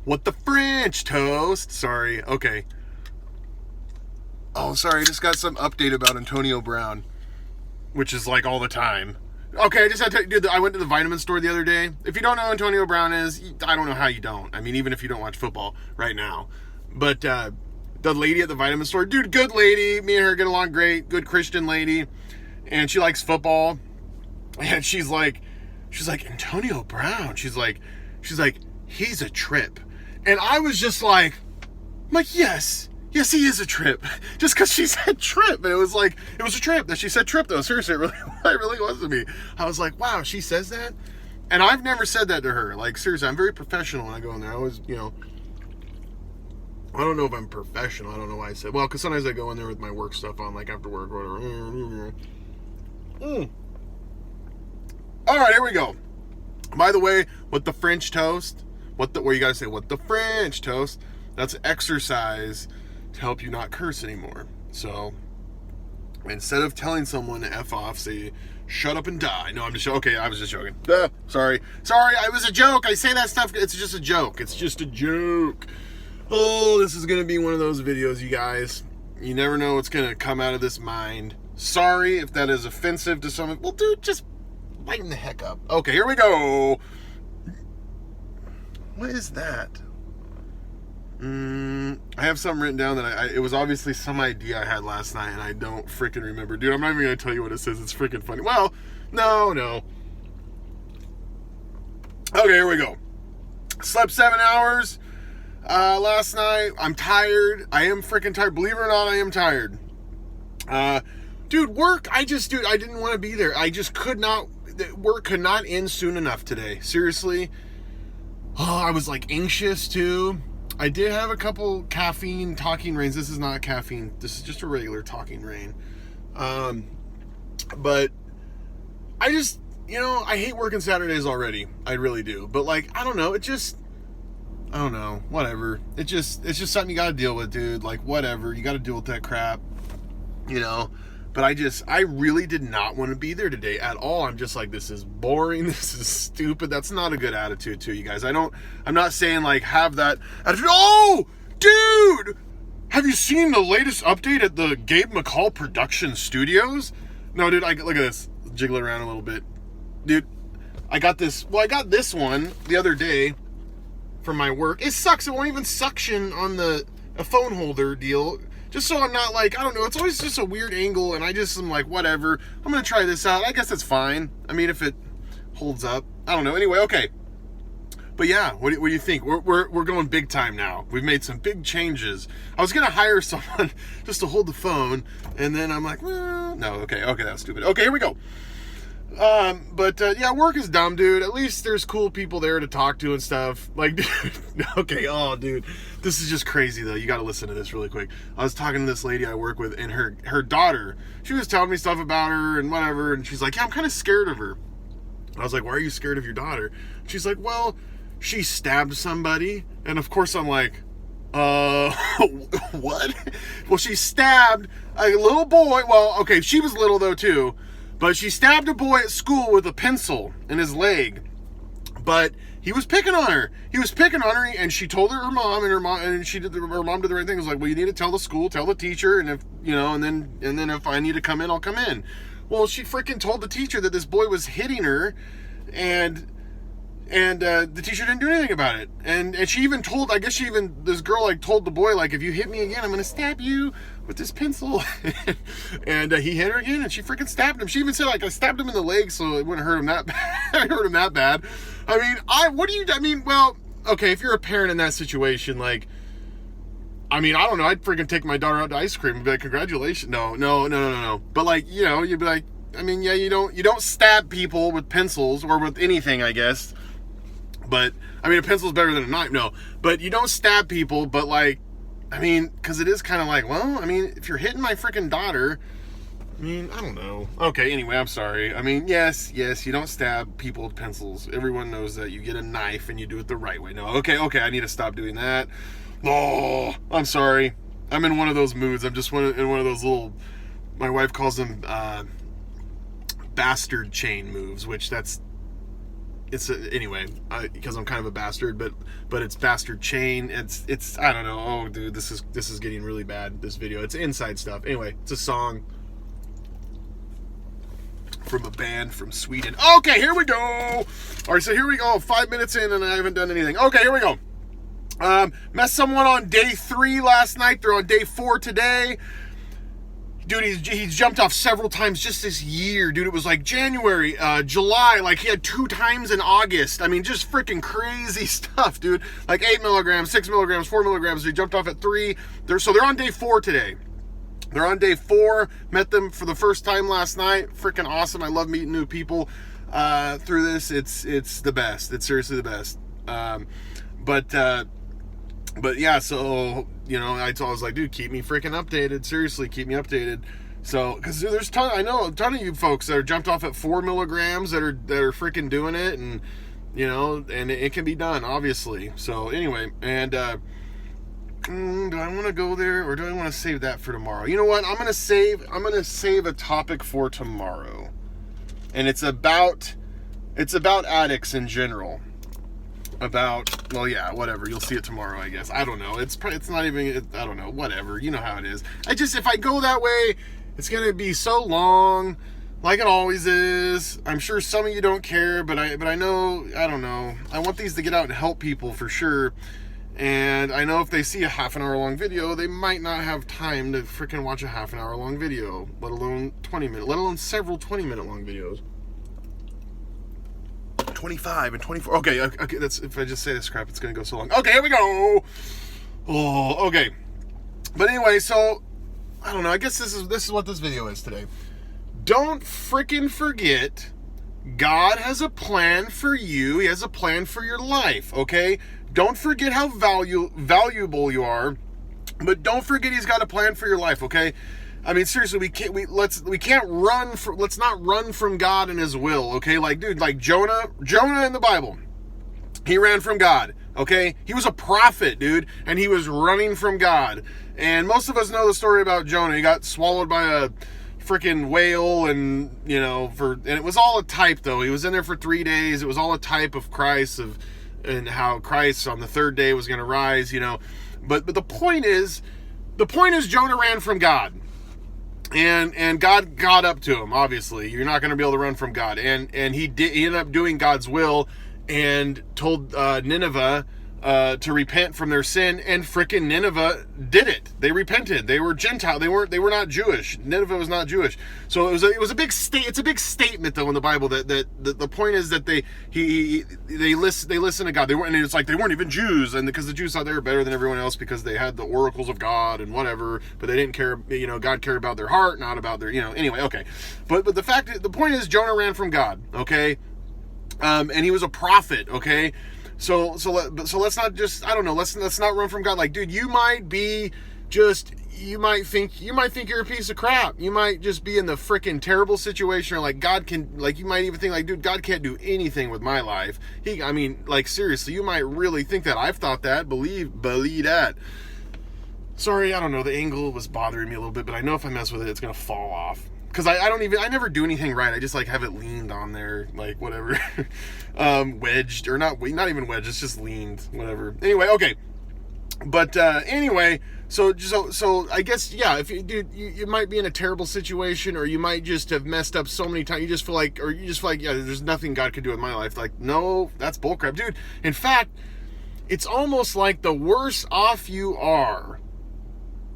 What the French toast? Sorry. Okay. Oh, sorry. I just got some update about Antonio Brown, which is like all the time. Okay, I just had to, dude, I went to the vitamin store the other day. If you don't know who Antonio Brown is, I don't know how you don't. I mean, even if you don't watch football right now. But the lady at the vitamin store, dude, good lady. Me and her get along great. Good Christian lady. And she likes football. And she's like, Antonio Brown. She's like, he's a trip. And I was just like, yes, he is a trip. Just because she said trip. And it was a trip that she said trip, though. Seriously, it really was to me. I was like, wow, she says that? And I've never said that to her. Like, seriously, I'm very professional when I go in there. I always, I don't know if I'm professional. I don't know why I said, well, because sometimes I go in there with my work stuff on, like after work or whatever. All right, here we go. By the way, what the French toast? You gotta say, what the French toast? That's exercise to help you not curse anymore. So instead of telling someone to F off, say, shut up and die. No, I'm just okay. I was just joking. Sorry. It was a joke. I say that stuff. It's just a joke. Oh, this is gonna be one of those videos, you guys. You never know what's gonna come out of this mind. Sorry if that is offensive to someone. Well, dude, just lighten the heck up. Okay, here we go. What is that? I have something written down that it was obviously some idea I had last night, and I don't freaking remember. Dude, I'm not even going to tell you what it says. It's freaking funny. Well, no. Okay, here we go. Slept 7 hours last night. I'm tired. I am freaking tired. Believe it or not, I am tired. Dude, work, I didn't want to be there. I just could not. Work could not end soon enough today. Seriously. Oh, I was like anxious too. I did have a couple caffeine talking rains. This is not caffeine. This is just a regular talking rain. But I just, I hate working Saturdays already. I really do. But like, I don't know. I don't know. Whatever. It's just something you got to deal with, dude. Like, whatever. You got to deal with that crap. But I really did not want to be there today at all. I'm just like, this is boring. This is stupid. That's not a good attitude too, you guys. I'm not saying like have that attitude. Oh, dude, have you seen the latest update at the Gabe McCall Production Studios? No, dude, look at this. Jiggle it around a little bit. Dude, I got this one the other day from my work. It sucks. It won't even suction on a phone holder deal. Just so I'm not like, I don't know, it's always just a weird angle, and I just am like, whatever. I'm going to try this out. I guess it's fine. I mean, if it holds up. I don't know. Anyway, okay. But yeah, what do you think? We're going big time now. We've made some big changes. I was going to hire someone just to hold the phone, and then I'm like, well, no, okay, that's stupid. Okay, here we go. Yeah, work is dumb, dude. At least there's cool people there to talk to and stuff. Like, dude, okay, oh, dude, this is just crazy, though. You got to listen to this really quick. I was talking to this lady I work with, and her daughter, she was telling me stuff about her and whatever, and she's like, yeah, I'm kind of scared of her. I was like, why are you scared of your daughter? She's like, well, she stabbed somebody, and of course I'm like, what? Well, she stabbed a little boy. Well, okay, she was little, though, too. But she stabbed a boy at school with a pencil in his leg. But he was picking on her. And she told her mom, and her mom did the right thing. It was like, well, you need to tell the school, tell the teacher, and if and then if I need to come in, I'll come in. Well, she freaking told the teacher that this boy was hitting her, and the teacher didn't do anything about it. And she even told, this girl like told the boy, like, if you hit me again, I'm gonna stab you with this pencil. And he hit her again, and she freaking stabbed him. She even said, like, I stabbed him in the leg so it wouldn't hurt him that bad. I mean, well, okay, if you're a parent in that situation, like, I mean, I don't know, I'd freaking take my daughter out to ice cream and be like, congratulations. No. But like, you'd be like, I mean, yeah, you don't stab people with pencils or with anything, I guess. But, I mean, a pencil's better than a knife, no. But you don't stab people, but like, I mean, because it is kind of like, well, I mean, if you're hitting my freaking daughter, I mean, I don't know. Okay, anyway, I'm sorry. I mean, yes, you don't stab people with pencils. Everyone knows that. You get a knife and you do it the right way. No, okay, I need to stop doing that. Oh, I'm sorry. I'm in one of those moods. I'm just in one of those little, my wife calls them bastard chain moves, which that's anyway, because I'm kind of a bastard, but it's Bastard Chain. It's I don't know. Oh, dude, this is getting really bad. This video, it's inside stuff. Anyway, it's a song from a band from Sweden. Okay, here we go. All right, so here we go. 5 minutes in, and I haven't done anything. Okay, here we go. Met someone on day 3 last night. They're on day 4 today. Dude, he's jumped off several times just this year, dude. It was like January, July, like he had 2 times in August. I mean, just freaking crazy stuff, dude. Like 8 milligrams, 6 milligrams, 4 milligrams. He jumped off at 3. So they're on day 4 today. They're on day 4. Met them for the first time last night. Freaking awesome. I love meeting new people through this. It's the best. It's seriously the best. But yeah, so, you know, I was like, dude, keep me freaking updated. Seriously, keep me updated. So, because there's I know a ton of you folks that are jumped off at 4 milligrams that are freaking doing it, and, you know, and it can be done, obviously. So anyway, and do I want to go there, or do I want to save that for tomorrow? You know what? I'm gonna save a topic for tomorrow, and it's about addicts in general. Well, yeah, whatever. You'll see it tomorrow, I guess. I don't know. It's not even. I don't know. Whatever. You know how it is. If I go that way, it's gonna be so long, like it always is. I'm sure some of you don't care, but I know. I don't know. I want these to get out and help people for sure. And I know if they see a half an hour long video, they might not have time to freaking watch a half an hour long video, let alone 20 minute, let alone several 20-minute long videos. 25 and 24. Okay, that's, if I just say this crap, it's gonna go so long. Okay, here we go. Oh, okay. But anyway, so I don't know. I guess this is what this video is today. Don't freaking forget, God has a plan for you. He has a plan for your life. Okay, don't forget how valuable you are, but don't forget He's got a plan for your life. Okay. I mean, seriously, let's not run from God and His will, okay? Like, dude, like Jonah in the Bible, he ran from God, okay? He was a prophet, dude, and he was running from God. And most of us know the story about Jonah. He got swallowed by a freaking whale, and, you know, and it was all a type, though. He was in there for 3 days. It was all a type of Christ, and how Christ on the 3rd day was going to rise, you know. But the point is Jonah ran from God. And God got up to him. Obviously, you're not going to be able to run from God. And he ended up doing God's will and told Nineveh to repent from their sin, and frickin' Nineveh did it. They repented. They were Gentile. They were not Jewish. Nineveh was not Jewish. So it was a big it's a big statement, though, in the Bible that the point is that they listen to God. They weren't, and it's like they weren't even Jews, and because the Jews thought they were better than everyone else because they had the oracles of God and whatever, but they didn't care. You know, God cared about their heart, not about their, you know. Anyway, okay. But the point is Jonah ran from God. Okay, and he was a prophet. Okay. So let's not just, I don't know, let's not run from God. Like, dude, you might think you're a piece of crap. You might just be in the freaking terrible situation, or like God can, like, you might even think like, dude, God can't do anything with my life. I mean, like, seriously, you might really think that. I've thought that. Believe that. Sorry, I don't know, the angle was bothering me a little bit, but I know if I mess with it, it's gonna fall off. Because I never do anything right. I just like have it leaned on there, like whatever. Wedged, or not even wedged, it's just leaned, whatever. Anyway, okay. But anyway, so I guess, yeah, if you, dude, you might be in a terrible situation, or you might just have messed up so many times, you just feel like, yeah, there's nothing God could do with my life. Like, no, that's bullcrap, dude. In fact, it's almost like the worse off you are,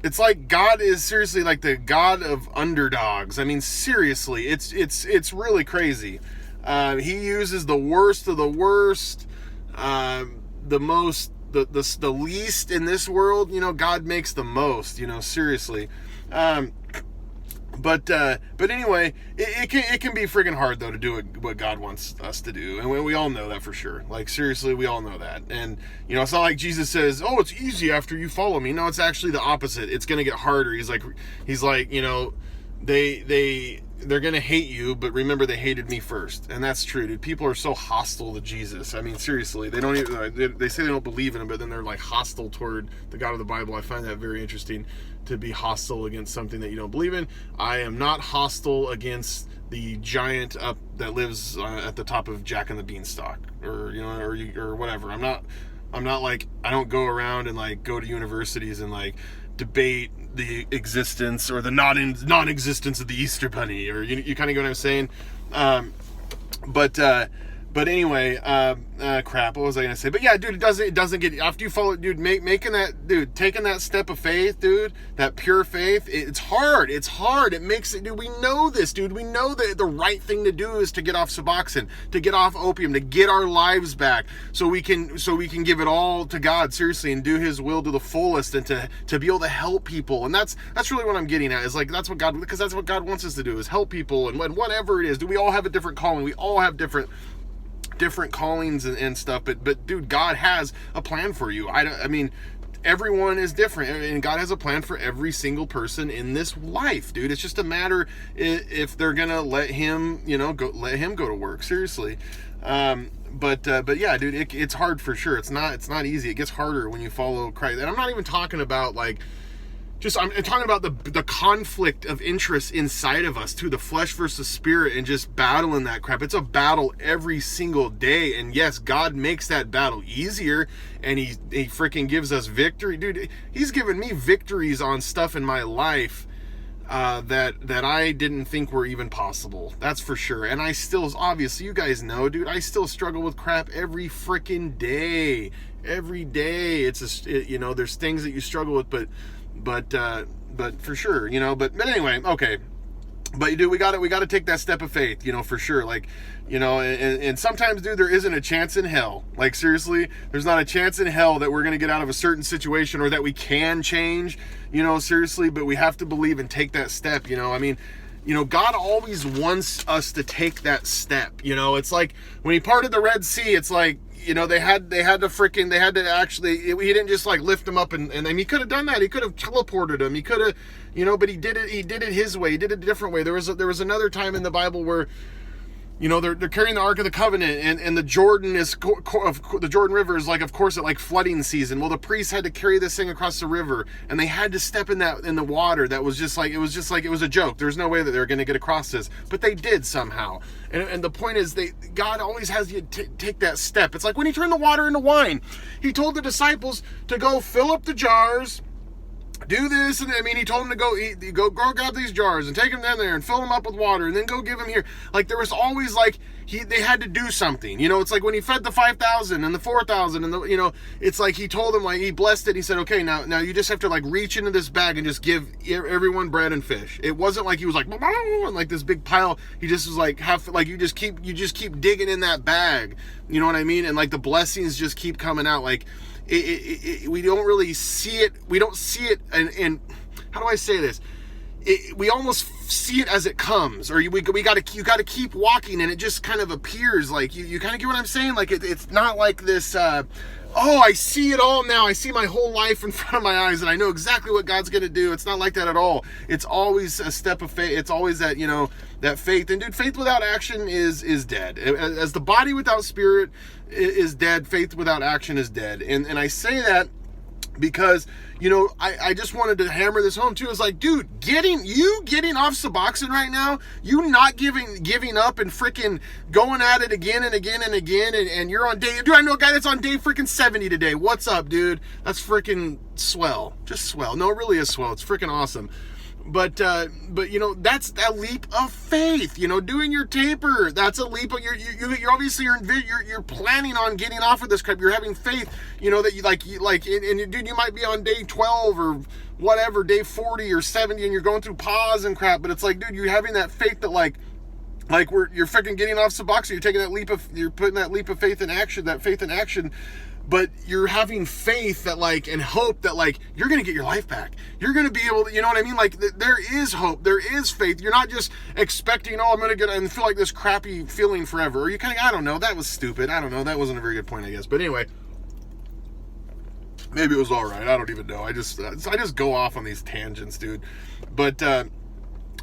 it's like God is seriously like the God of underdogs. I mean, seriously, it's really crazy. He uses the worst of the worst, the least in this world. You know, God makes the most. You know, seriously. But anyway, it can be friggin' hard, though, to do what God wants us to do, and we all know that for sure. Like, seriously, we all know that. And you know, it's not like Jesus says, "Oh, it's easy after you follow me." No, it's actually the opposite. It's gonna get harder. He's like, you know, they they're gonna hate you, but remember they hated me first, and that's true, dude. People are so hostile to Jesus. I mean, seriously, they don't even, they say they don't believe in him, but then they're like hostile toward the God of the Bible. I find that very interesting, to be hostile against something that you don't believe in. I am not hostile against the giant up that lives at the top of Jack and the Beanstalk, or or whatever. I'm not like, I don't go around and like go to universities and like debate the existence or the non-existence of the Easter Bunny, or you kind of get what I'm saying. But anyway, crap, what was I gonna say? But yeah, dude, it doesn't get, after you follow, dude, taking that step of faith, dude, that pure faith, it's hard. It makes it, dude, we know this, dude. We know that the right thing to do is to get off Suboxone, to get off opium, to get our lives back, so we can give it all to God, seriously, and do his will to the fullest, and to be able to help people. And that's really what I'm getting at, is like, that's what God wants us to do, is help people, and whatever it is. Do we all have a different calling? We all have different callings and stuff, but dude, God has a plan for you. I mean, everyone is different, and God has a plan for every single person in this life, dude. It's just a matter if they're gonna let him, go to work, seriously. But yeah, dude, it's hard for sure. It's not easy. It gets harder when you follow Christ. And I'm not even talking about like, I'm talking about the conflict of interest inside of us, too, the flesh versus spirit, and just battling that crap. It's a battle every single day, and yes, God makes that battle easier, and he freaking gives us victory. Dude, he's given me victories on stuff in my life that I didn't think were even possible. That's for sure. And I still, obviously, you guys know, dude, I still struggle with crap every freaking day. Every day. It's there's things that you struggle with, but for sure, but anyway, okay. But dude, we got to take that step of faith, for sure. Like, and sometimes, dude, there isn't a chance in hell. Like, seriously, there's not a chance in hell that we're going to get out of a certain situation, or that we can change, seriously, but we have to believe and take that step, I mean, God always wants us to take that step. It's like when he parted the Red Sea, it's like, they had to actually, he didn't just like lift him up and he could have done that. He could have teleported him. He could have, but he did it his way. He did it a different way. There was another time in the Bible where, they're carrying the Ark of the Covenant, and the Jordan the Jordan River is like, of course, at like flooding season. Well, the priests had to carry this thing across the river, and they had to step in the water. That was just like, it was a joke. There's no way that they're going to get across this, but they did somehow. And the point is, God always has you take that step. It's like when he turned the water into wine. He told the disciples to go fill up the jars, do this, and he told them to go grab these jars and take them down there and fill them up with water, and then go give them here. Like, there was always like, they had to do something. It's like when he fed the 5,000 and the 4,000 and it's like he told them, like, he blessed it. And he said, okay, now you just have to like reach into this bag and just give everyone bread and fish. It wasn't like he was like, and like this big pile. He just was like, you just keep digging in that bag. You know what I mean? And like the blessings just keep coming out. Like, we don't really see it. We don't see it. And how do I say this? We almost see it as it comes, or you got to keep walking, and it just kind of appears. Like, you kind of get what I'm saying. Like, it's not like this. I see it all now. I see my whole life in front of my eyes, and I know exactly what God's going to do. It's not like that at all. It's always a step of faith. It's always that, that faith. And dude, faith without action is dead. As the body without spirit is dead, faith without action is dead. And I say that because, I just wanted to hammer this home too. It's like, dude, getting off Suboxone right now, you not giving up and freaking going at it again and again and again, and you're on day, dude, I know a guy that's on day freaking 70 today. What's up, dude? That's freaking swell. Just swell. No, it really is swell. It's freaking awesome. But that's that leap of faith. Doing your taper, that's a leap of, you're obviously you're planning on getting off of this crap. You're having faith, that you dude, you might be on day 12 or whatever, day 40 or 70, and you're going through PAWS and crap. But it's like, dude, you're having that faith that you're freaking getting off Suboxone. You're taking that you're putting that leap of faith in action, that faith in action. But you're having faith that and hope that you're going to get your life back. You're going to be able to, you know what I mean? Like, there is hope. There is faith. You're not just expecting, I'm going to get and feel like this crappy feeling forever. Or you kind of, I don't know. That was stupid. I don't know. That wasn't a very good point, I guess. But anyway, maybe it was all right. I don't even know. I just go off on these tangents, dude. But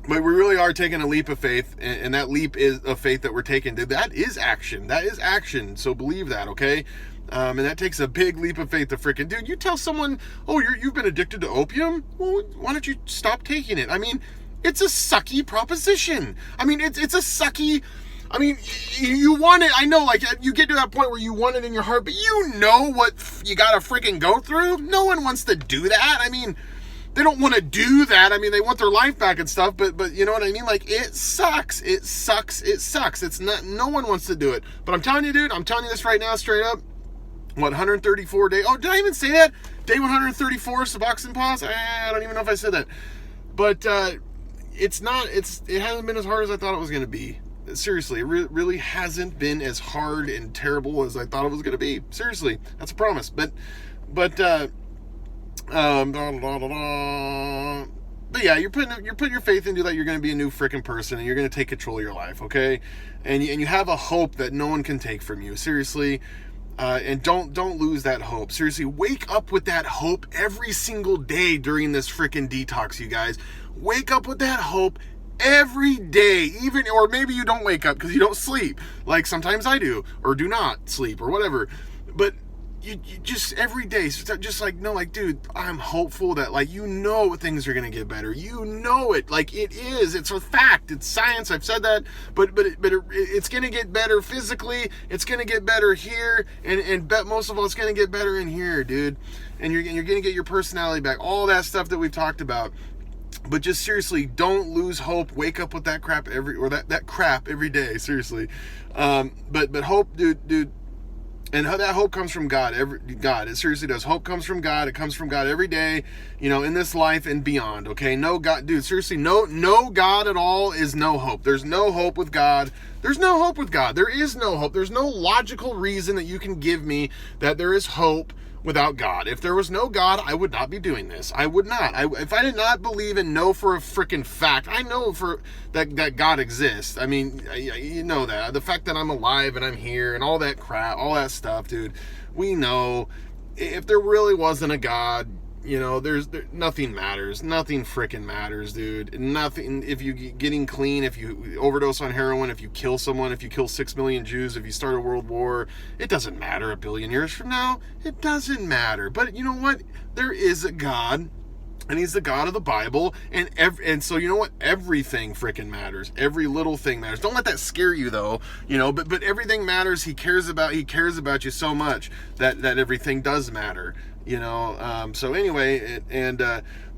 But we really are taking a leap of faith, and that leap is of faith that we're taking. That is action. That is action. So believe that, okay? And that takes a big leap of faith to freaking, dude, you tell someone, oh, you've been addicted to opium? Well, why don't you stop taking it? I mean, it's a sucky proposition. I mean, it's a sucky, I mean, you want it, I know, like, you get to that point where you want it in your heart, but you know what you gotta freaking go through? No one wants to do that. I mean, they don't want to do that. I mean, they want their life back and stuff, but you know what I mean? Like, it sucks. It sucks. It sucks. It's not, no one wants to do it. But I'm telling you, dude, I'm telling you this right now, straight up. What, 134 days? Oh, did I even say that? Day 134, Suboxone PAWS? I don't even know if I said that. But it hasn't been as hard as I thought it was going to be. Seriously, it really hasn't been as hard and terrible as I thought it was going to be. Seriously, that's a promise. But yeah, you're putting your faith into that you're going to be a new freaking person and you're going to take control of your life, okay? And you have a hope that no one can take from you. Seriously. And don't lose that hope. Seriously, wake up with that hope every single day during this freaking detox, you guys. Wake up with that hope every day, even, or maybe you don't wake up because you don't sleep, like sometimes I do, or do not sleep, or whatever. But you just every day, just like, no, like, dude, I'm hopeful that, like, you know, things are gonna get better. You know it, like, it is. It's a fact. It's science. I've said that, but it's gonna get better physically. It's gonna get better here, and bet most of all, it's gonna get better in here, dude. And you're gonna get your personality back. All that stuff that we've talked about. But just seriously, don't lose hope. Wake up with that crap that crap every day. Seriously, but hope, dude. And that hope comes from God. God, it seriously does. Hope comes from God. It comes from God every day, you know, in this life and beyond. Okay, no God, dude. Seriously, no God at all is no hope. There's no hope with God. There's no hope with God. There is no hope. There's no logical reason that you can give me that there is hope without God. If there was no God, I would not be doing this. I would not. If I did not believe and know for a freaking fact, I know for that God exists. I mean, you know that. The fact that I'm alive and I'm here and all that crap, all that stuff, dude. We know if there really wasn't a God, you know, nothing matters. Nothing freaking matters, dude. Nothing. If you getting clean, if you overdose on heroin, if you kill someone, if you kill 6 million Jews, if you start a world war, it doesn't matter a billion years from now. It doesn't matter. But you know what? There is a God, and he's the God of the Bible, and so you know what? Everything freaking matters. Every little thing matters. Don't let that scare you, though. You know, but everything matters. He cares about you so much that everything does matter. You know, so anyway,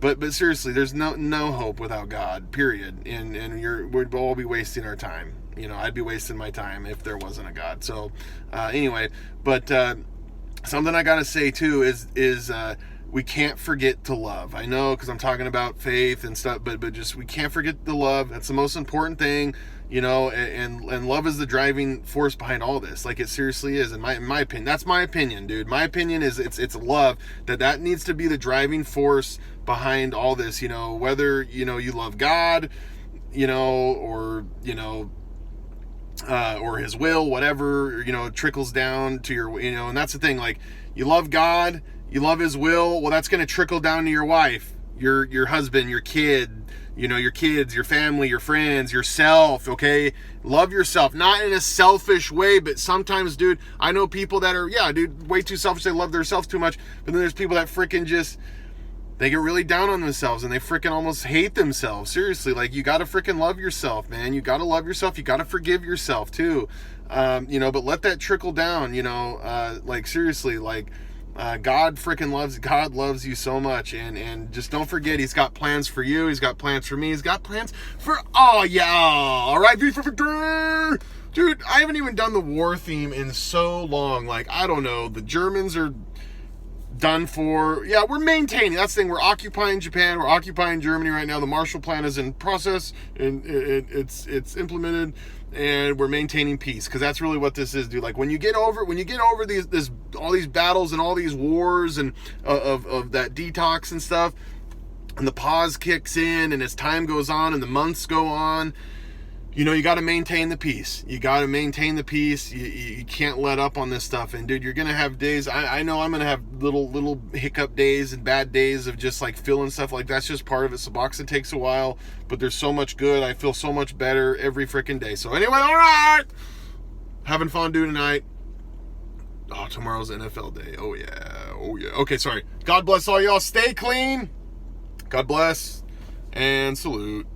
but seriously, there's no hope without God, period. And we'd all be wasting our time. You know, I'd be wasting my time if there wasn't a God. So, anyway, but something I gotta say too is we can't forget to love. I know, because I'm talking about faith and stuff, but just we can't forget to love. That's the most important thing. You know, and love is the driving force behind all this. Like, it seriously is, in my opinion. That's my opinion, dude. My opinion is it's love that needs to be the driving force behind all this. You know, whether, you know, you love God, you know, or, you know, or his will, whatever, you know, trickles down to your, you know, and that's the thing. Like, you love God, you love his will. Well, that's going to trickle down to your wife, your husband, your kid, you know, your kids, your family, your friends, yourself, okay? Love yourself, not in a selfish way, but sometimes, dude, I know people that are, yeah, dude, way too selfish. They love themselves too much. But then there's people that freaking just, they get really down on themselves and they freaking almost hate themselves. Seriously, like, you got to freaking love yourself, man. You got to love yourself. You got to forgive yourself too. You know, but let that trickle down, you know, like, seriously, like, God loves you so much, and just don't forget, he's got plans for you, he's got plans for me, he's got plans for all y'all. All right, V for victory. Dude, I haven't even done the war theme in so long. Like, I don't know, the Germans are done for. Yeah, we're maintaining. That's the thing. We're occupying Japan. We're occupying Germany right now. The Marshall Plan is in process, and it's implemented, and we're maintaining peace, because that's really what this is, dude. Like, when you get over all these battles and all these wars and of that detox and stuff, and the pause kicks in, and as time goes on and the months go on, you know, you got to maintain the peace. You got to maintain the peace. You can't let up on this stuff. And dude, you're going to have days. I know I'm going to have little hiccup days and bad days of just like feeling stuff. Like, that's just part of it. Suboxone takes a while, but there's so much good. I feel so much better every freaking day. So anyway, all right. Having fondue tonight. Oh, tomorrow's NFL day. Oh yeah. Oh yeah. Okay, sorry. God bless all y'all. Stay clean. God bless and salute.